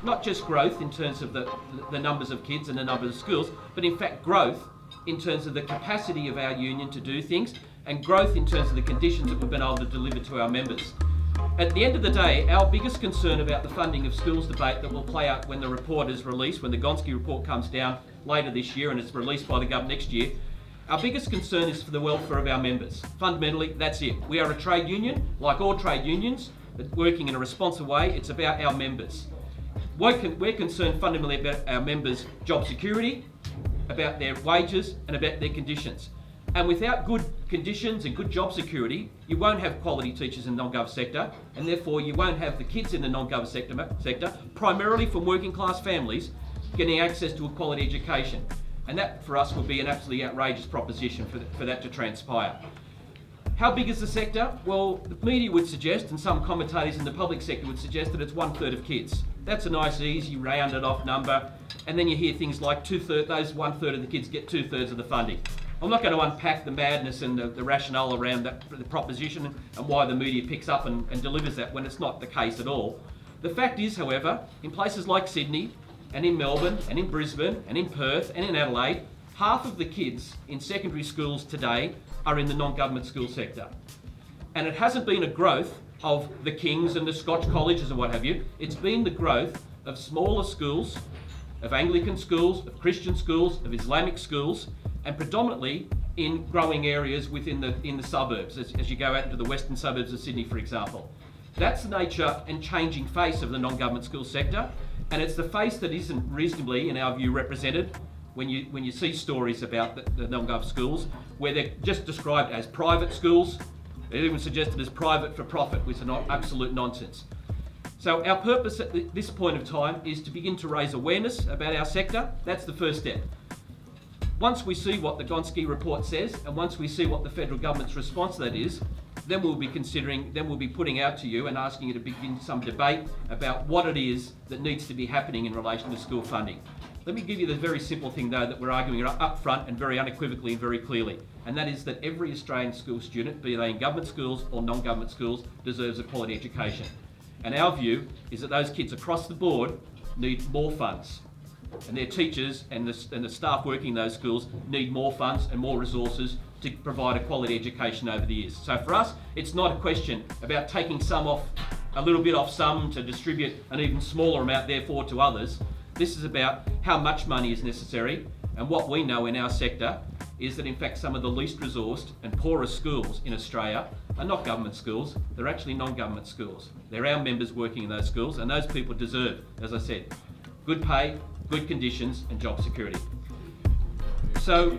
not just growth in terms of the numbers of kids and the number of schools, but in fact growth in terms of the capacity of our union to do things, and growth in terms of the conditions that we've been able to deliver to our members. At the end of the day, our biggest concern about the funding of schools debate that will play out when the report is released, when the Gonski report comes down later this year and it's released by the government next year, our biggest concern is for the welfare of our members. Fundamentally, that's it. We are a trade union, like all trade unions, but working in a responsive way. It's about our members. We're concerned fundamentally about our members' job security, about their wages and about their conditions. And without good conditions and good job security, you won't have quality teachers in the non-gov sector, and therefore you won't have the kids in the non-gov sector, primarily from working class families, getting access to a quality education. And that for us would be an absolutely outrageous proposition for that to transpire. How big is the sector? Well, the media would suggest, and some commentators in the public sector would suggest, that it's 1/3 of kids. That's a nice, easy, rounded off number. And then you hear things like those 1/3 of the kids get 2/3 of the funding. I'm not going to unpack the madness and the rationale around the proposition and why the media picks up and delivers that when it's not the case at all. The fact is, however, in places like Sydney and in Melbourne and in Brisbane and in Perth and in Adelaide, half of the kids in secondary schools today are in the non-government school sector. And it hasn't been a growth of the Kings and the Scotch colleges and what have you. It's been the growth of smaller schools, of Anglican schools, of Christian schools, of Islamic schools, and predominantly in growing areas within the suburbs, as you go out into the western suburbs of Sydney, for example. That's the nature and changing face of the non-government school sector, and it's the face that isn't reasonably, in our view, represented when you see stories about the non-gov schools, where they're just described as private schools. They're even suggested as private for profit, which is absolute nonsense. So our purpose at this point of time is to begin to raise awareness about our sector. That's the first step. Once we see what the Gonski report says, and once we see what the federal government's response to that is, then we'll be putting out to you and asking you to begin some debate about what it is that needs to be happening in relation to school funding. Let me give you the very simple thing, though, that we're arguing up front and very unequivocally and very clearly, and that is that every Australian school student, be they in government schools or non-government schools, deserves a quality education. And our view is that those kids across the board need more funds, and their teachers and the staff working in those schools need more funds and more resources to provide a quality education over the years. So for us, it's not a question about taking a little bit off some to distribute an even smaller amount therefore to others. This is about how much money is necessary, and what we know in our sector is that in fact some of the least resourced and poorest schools in Australia are not government schools, they're actually non-government schools. They're our members working in those schools, and those people deserve, as I said, good pay, good conditions and job security. So